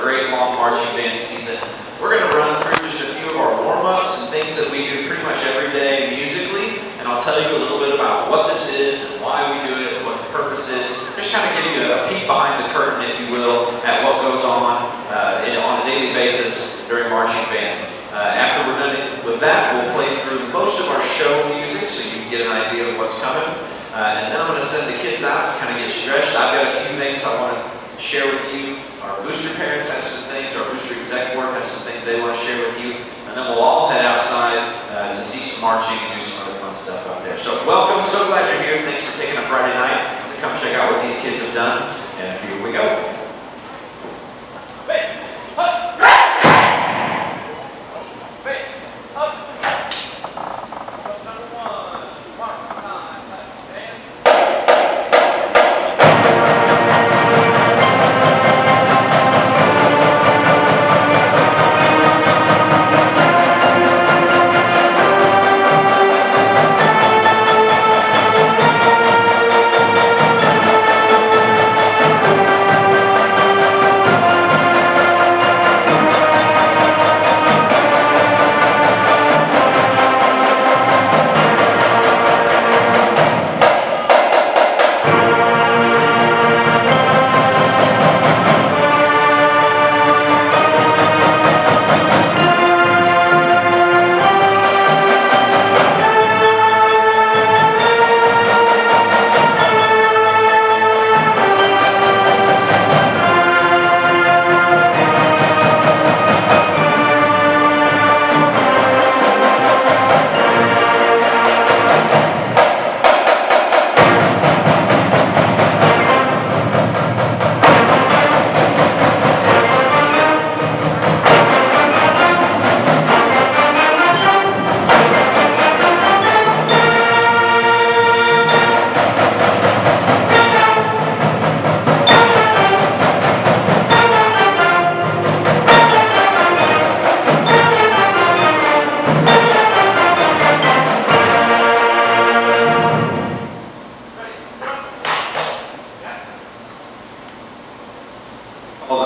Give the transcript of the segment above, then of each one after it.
great long marching band season. We're going to run through just a few of our warm-ups and things that we do pretty much every day musically, and I'll tell you a little bit about what this is and why we do it and what the purpose is. Just kind of give you a peek behind the curtain, if you will, at what goes on a daily basis during marching band. After we're done with that, we'll play through most of our show music so you can get an idea of what's coming. And then I'm going to send the kids out to kind of get stretched. I've got a few things I want to share with you. Our booster parents have some things. Our booster exec board has some things they want to share with you. And then we'll all head outside to see some marching and do some other fun stuff out there. So welcome. So glad you're here. Thanks for taking a Friday night to come check out what these kids have done. And here we go.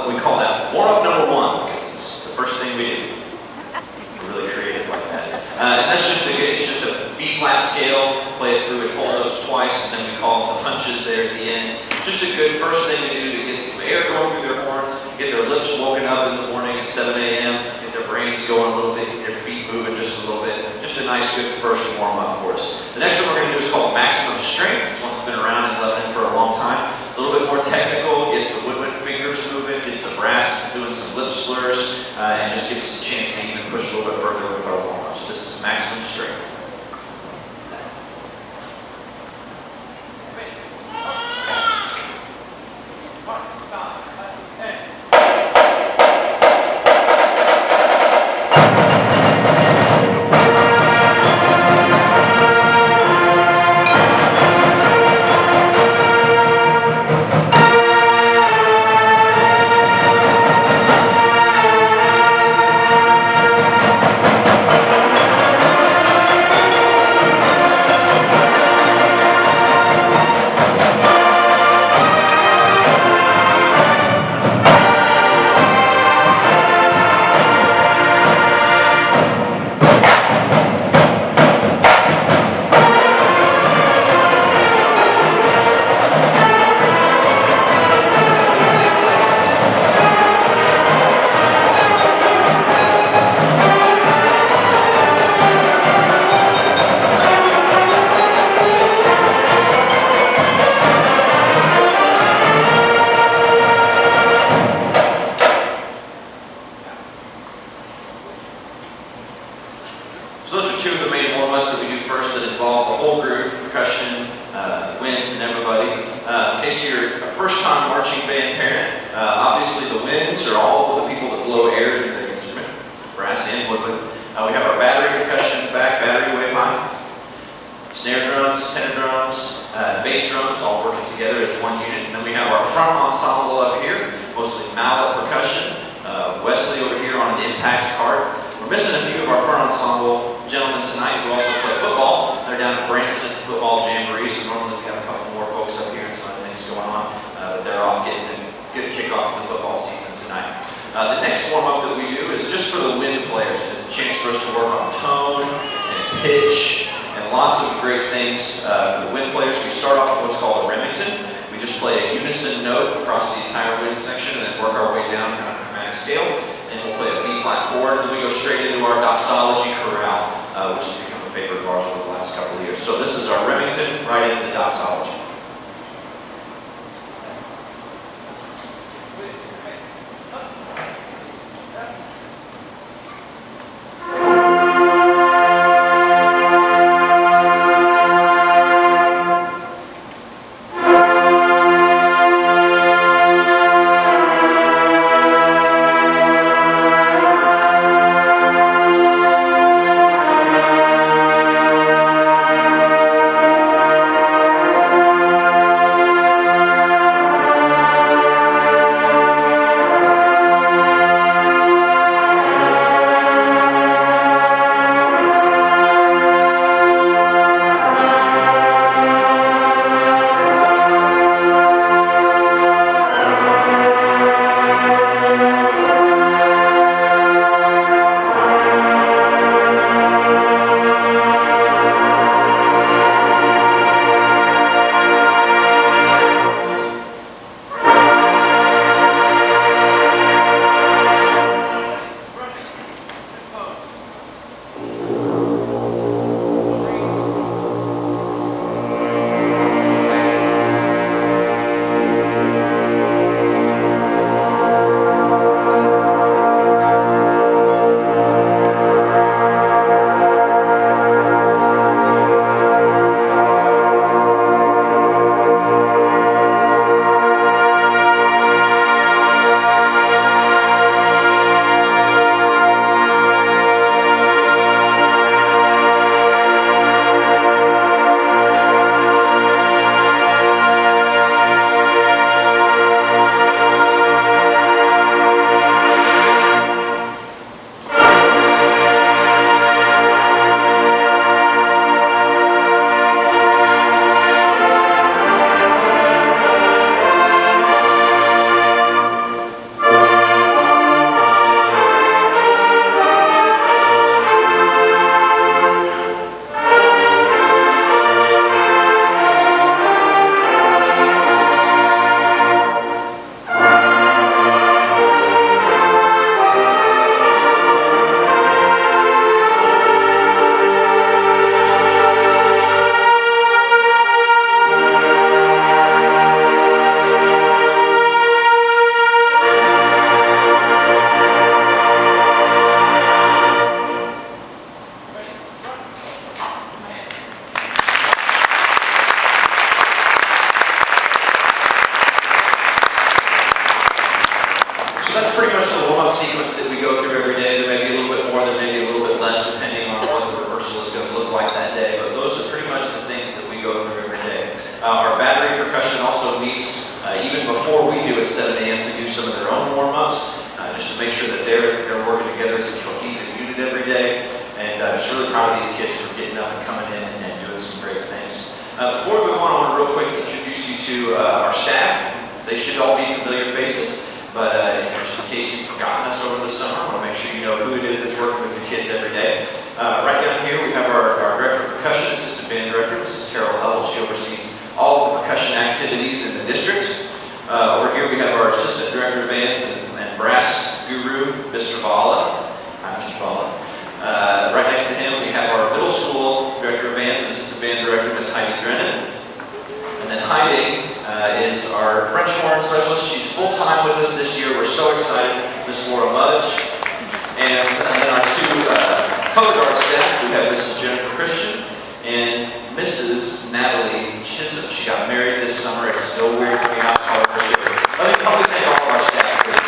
We call that warm-up number one because it's the first thing we do. We're really creative like that. And that's just a B-flat scale. Play it through and hold those twice, and then we call the punches there at the end. Just a good first thing to do to get some air going through their horns, get their lips woken up in the morning at 7 a.m., get their brains going a little bit, get their feet moving just a little bit. Just a nice, good first warm-up for us. The next one we're going to do is called Maximum Strength. This one's been around in Lebanon for a long time. It's a little bit more technical, gets the woodwind fingers moving, gets the brass doing some lip slurs, and just gives us a chance to even push a little bit further with our warm-up. So this is Maximum Strength. So those are two of the main warm-ups that we do first that involve the whole group, percussion, winds, and everybody. In case you're a first-time marching band parent, obviously the winds are all the people that blow air into the instrument, brass and woodwind. We have our battery percussion in the back, battery wave high. Snare drums, tenor drums, bass drums all working together as one unit. And then we have our front ensemble up here, mostly mallet percussion. Wesley over here on an impact cart. We're missing a few of our front ensemble gentlemen tonight who also play football. They're down at Branson at the football jamboree, so normally we have a couple more folks up here and some other things going on. But they're off getting a good kickoff to the football season tonight. The next warm-up that we do is just for the wind players. It's a chance for us to work on tone and pitch and lots of great things for the wind players. We start off with what's called a Remington. We just play a unison note across the entire wind section and then work our way down kind of a chromatic scale. And we'll play a B-flat chord, and then we go straight into our doxology chorale, which has become a favorite of ours over the last couple of years. So this is our Remington right into the doxology. So that's pretty much the warm-up sequence that we go through every day. There may be a little bit more, there may be a little bit less, depending on what the rehearsal is going to look like that day. But those are pretty much the things that we go through every day. Our battery percussion also meets even before we do at 7 a.m. to do some of their own warm-ups, just to make sure that they're working together as a cohesive unit every day. And I'm just really proud of these kids for getting up and coming in and doing some great things. Before we move on, I want to real quick introduce you to our staff. They should all be familiar faces, but just in case you've forgotten us over the summer, I want to make sure you know who it is that's working with your kids every day. Right down here, we have our Director of Percussion, Assistant Band Director, Mrs. Carol Hubble. She oversees all of the percussion activities in the district. Over here, we have our Assistant Director of Bands and Brass Guru, Mr. Vala. Hi, Mr. Vala. Right next to him, we have our Middle School Director of Bands and Assistant Band Director, Ms. Heidi Drennan. And then Heidi is our French horn specialist. She's full-time with us this year. We're so excited. Miss Laura Mudge. And then our two color guard staff, we have Mrs. Jennifer Christian and Mrs. Natalie Chisholm. She got married this summer. It's still weird for me not to call her this year. Let me probably thank all of our staff for this.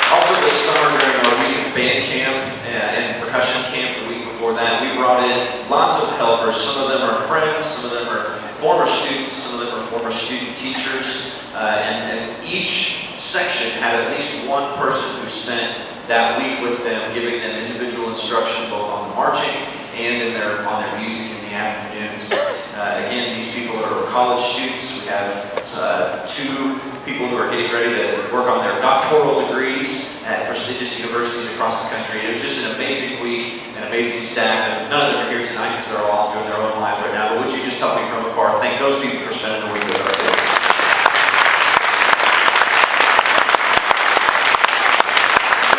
Also this summer during our week of band camp and percussion camp the week before that, we brought in lots of helpers. Some of them are friends, some of them are former students, some of them are former student teachers, and each section had at least one person who spent that week with them, giving them individual instruction both on the marching and on their music in the afternoons. Again, these people college students. We have 2 people who are getting ready to work on their doctoral degrees at prestigious universities across the country. It was just an amazing week, an amazing staff, and none of them are here tonight because they're all off doing their own lives right now. But would you just help me from afar thank those people for spending the week with our kids?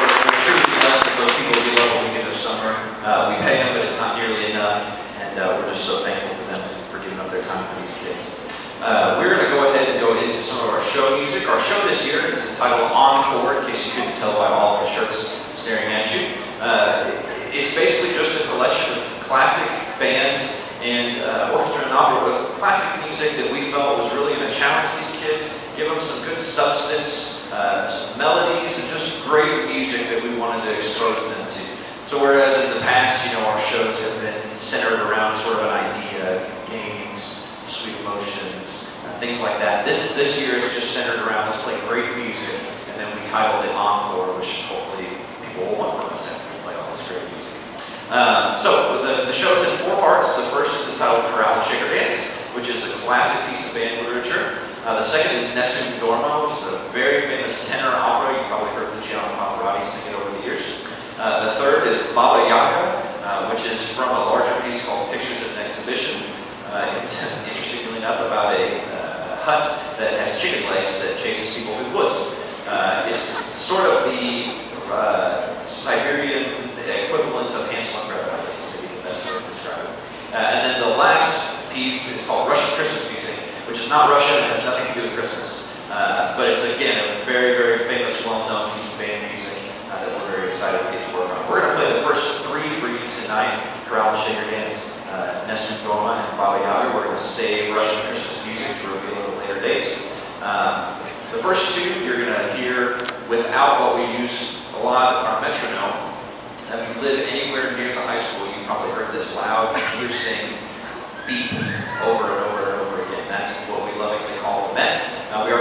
We're truly blessed that those people get up a week in the summer. We pay them, but it's not nearly enough, and we're just so thankful for them for giving up their time for these kids. We're going to go ahead and go into some of our show music. Our show this year is entitled Encore, in case you couldn't tell by all the shirts staring at you. It's basically just a collection of classic band and orchestra and opera, classic music that we felt was really going to challenge these kids, give them some good substance, some melodies, and just great music that we wanted to expose them to. So whereas in the past, our shows have been centered around sort of an idea, games, sweet emotions, things like that. This year it's just centered around let's play great music, and then we titled it Encore, which hopefully people will want from us after we play all this great music. So the show's in 4 parts. The first is entitled Chorale and Shaker Dance, which is a classic piece of band literature. The second is Nessun Dorma, which is a very famous tenor opera. You've probably heard Luciano Pavarotti sing it over the years. The third is Baba Yaga, which is from a larger piece called Pictures of an Exhibition. It's interestingly enough about a hut that has chicken legs that chases people through the woods. It's sort of the Siberian equivalent of Hansel and Gretel, I guess is maybe the best way to describe it. And then the last piece is called Russian Christmas music, which is not Russian and has nothing to do with Christmas. But it's, again, a very, very famous, well-known piece of band music that we're very excited to get to work on. We're going to play the first 3 for you tonight: Chorale and Shaker Dance, Nessun Dorma, and Baba Yaga. We're going to save Russian Christmas music to reveal at a later date. The first 2 you're going to hear without what we use a lot, our metronome. If you live anywhere near the high school, you probably heard this loud, piercing beep over and over and over again. That's what we lovingly call the Met. We are